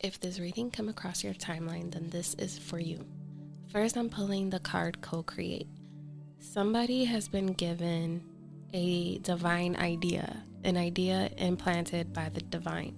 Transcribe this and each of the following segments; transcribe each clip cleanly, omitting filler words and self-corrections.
If this reading come across your timeline, then this is for you. First, I'm pulling the card Co-Create. Somebody has been given a divine idea, an idea implanted by the divine.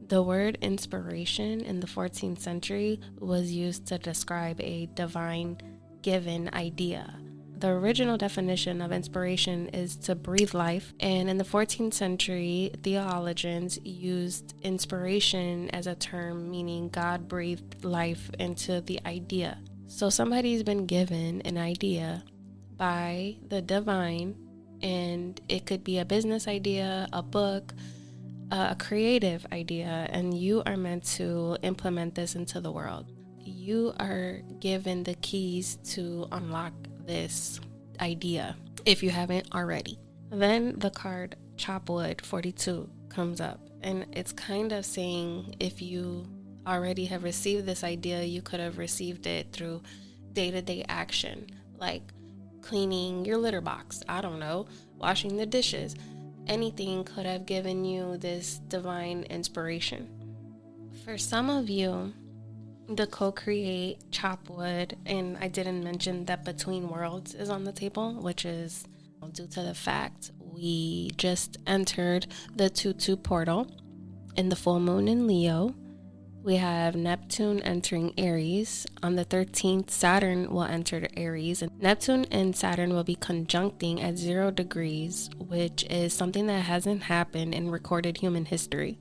The word inspiration in the 14th century was used to describe a divine given idea. The original definition of inspiration is to breathe life, and in the 14th century, theologians used inspiration as a term meaning God breathed life into the idea. So somebody's been given an idea by the divine, and it could be a business idea, a book, a creative idea, and you are meant to implement this into the world. You are given the keys to unlock this idea if you haven't already. Then the card Chopwood 42 comes up, and it's kind of saying if you already have received this idea, you could have received it through day-to-day action, like cleaning your litter box, I don't know, washing the dishes. Anything could have given you this divine inspiration. For some of you, the Co-Create, Chopwood, and I didn't mention that Between Worlds is on the table, which is due to the fact we just entered the 2-2 portal in the full moon in Leo. We have Neptune entering Aries. On the 13th, Saturn will enter Aries. And Neptune and Saturn will be conjuncting at 0 degrees, which is something that hasn't happened in recorded human history.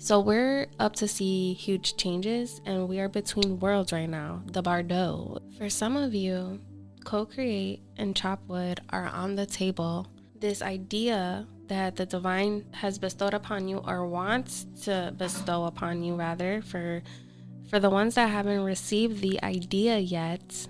So we're up to see huge changes, and we are between worlds right now, the Bardo. For some of you, Co-Create and Chopwood are on the table. This idea that the divine has bestowed upon you, or wants to bestow upon you rather, for the ones that haven't received the idea yet,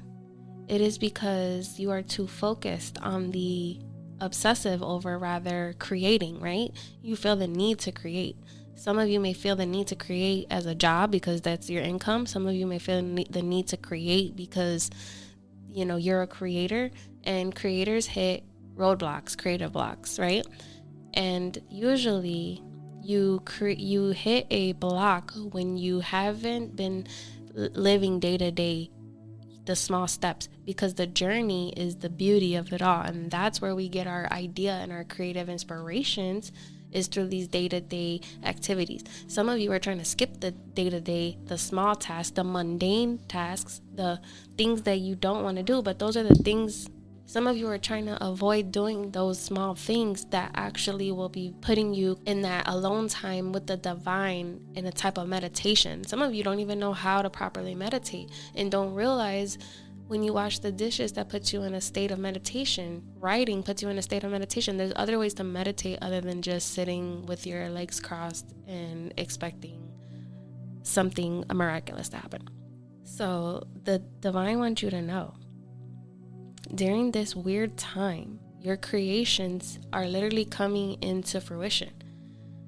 it is because you are too focused on the obsessive over rather creating, right? You feel the need to create. Some of you may feel the need to create as a job because that's your income. Some of you may feel the need to create because, you're a creator, and creators hit roadblocks, creative blocks, right? And usually you hit a block when you haven't been living day to day, the small steps, because the journey is the beauty of it all. And that's where we get our idea and our creative inspirations, is through these day-to-day activities. Some of you are trying to skip the day-to-day, the small tasks, the mundane tasks, the things that you don't want to do, but those are the things. Some of you are trying to avoid doing those small things that actually will be putting you in that alone time with the divine in a type of meditation. Some of you don't even know how to properly meditate and don't realize when you wash the dishes that puts you in a state of meditation. Writing puts you in a state of meditation. There's other ways to meditate other than just sitting with your legs crossed and expecting something miraculous to happen. So the divine wants you to know, during this weird time, your creations are literally coming into fruition.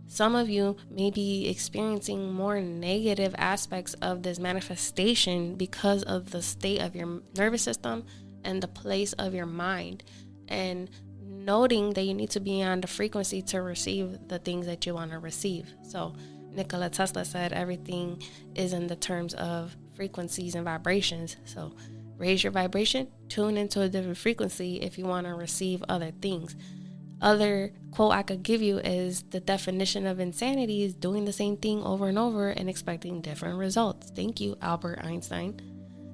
Some of you may be experiencing more negative aspects of this manifestation because of the state of your nervous system and the place of your mind, and noting that you need to be on the frequency to receive the things that you want to receive. So Nikola Tesla said everything is in the terms of frequencies and vibrations. So raise your vibration, tune into a different frequency if you want to receive other things. Other quote I could give you is, the definition of insanity is doing the same thing over and over and expecting different results. Thank you, Albert Einstein.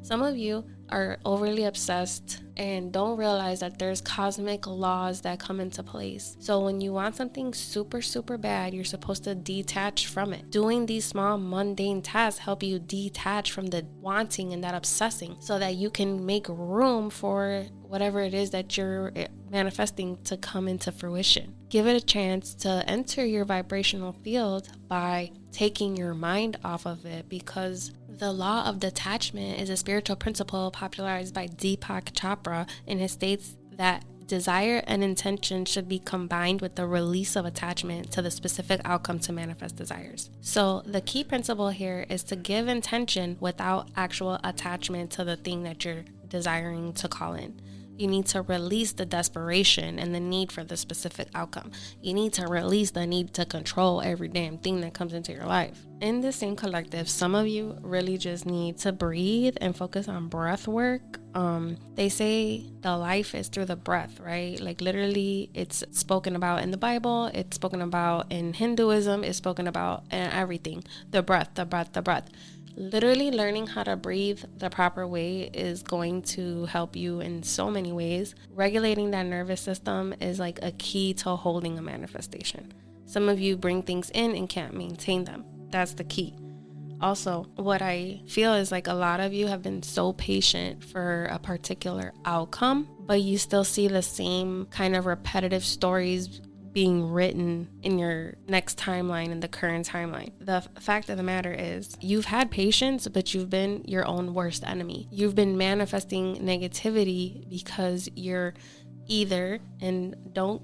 Some of you are overly obsessed and don't realize that there's cosmic laws that come into place. So when you want something super, super bad, you're supposed to detach from it. Doing these small mundane tasks help you detach from the wanting and that obsessing, so that you can make room for whatever it is that you're manifesting to come into fruition. Give it a chance to enter your vibrational field by taking your mind off of it, because the law of detachment is a spiritual principle popularized by Deepak Chopra, and it states that desire and intention should be combined with the release of attachment to the specific outcome to manifest desires. So the key principle here is to give intention without actual attachment to the thing that you're desiring to call in. You need to release the desperation and the need for the specific outcome. You need to release the need to control every damn thing that comes into your life. In the same collective, some of you really just need to breathe and focus on breath work. They say the life is through the breath, right? Like literally it's spoken about in the Bible, it's spoken about in Hinduism, it's spoken about in everything. The breath, the breath, the breath. Literally learning how to breathe the proper way is going to help you in so many ways. Regulating that nervous system is like a key to holding a manifestation. Some of you bring things in and can't maintain them. That's the key. Also, what I feel is like a lot of you have been so patient for a particular outcome, but you still see the same kind of repetitive stories being written in your next timeline, in the current timeline. The fact of the matter is you've had patience, but you've been your own worst enemy. You've been manifesting negativity because you're either, and don't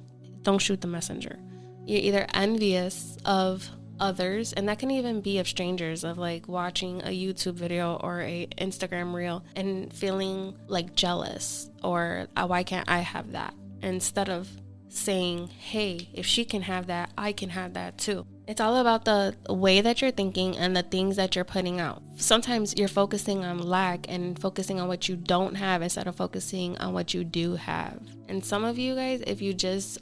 shoot the messenger, you're either envious of others, and that can even be of strangers, of like watching a YouTube video or a Instagram reel and feeling like jealous or why can't I have that, instead of saying, hey, if she can have that, I can have that too. It's all about the way that you're thinking and the things that you're putting out. Sometimes you're focusing on lack and focusing on what you don't have instead of focusing on what you do have. And some of you guys, if you just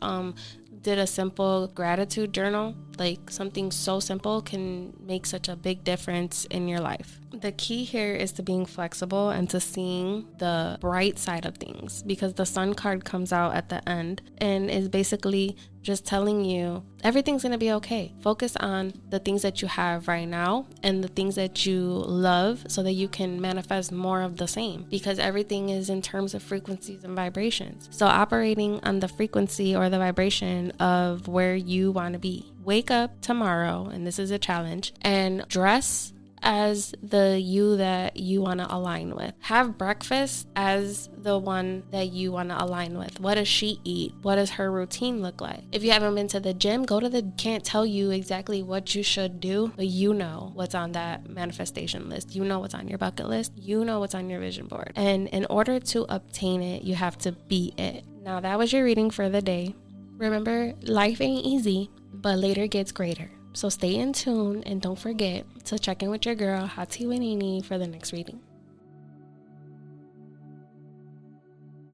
did a simple gratitude journal, like something so simple can make such a big difference in your life. The key here is to being flexible and to seeing the bright side of things, because the sun card comes out at the end and is basically just telling you everything's going to be okay. Focus on the things that you have right now and the things that you love so that you can manifest more of the same, because everything is in terms of frequencies and vibrations. So operating on the frequency or the vibration of where you want to be. Wake up tomorrow, and this is a challenge, and dress as the you that you want to align with. Have breakfast as the one that you want to align with. What does she eat? What does her routine look like? If you haven't been to the gym, go to the can't tell you exactly what you should do, but you know what's on that manifestation list. You know what's on your bucket list. You know what's on your vision board. And in order to obtain it, you have to be it. Now that was your reading for the day. Remember, life ain't easy, but later gets greater. So stay in tune and don't forget to check in with your girl, Hati Winini, for the next reading.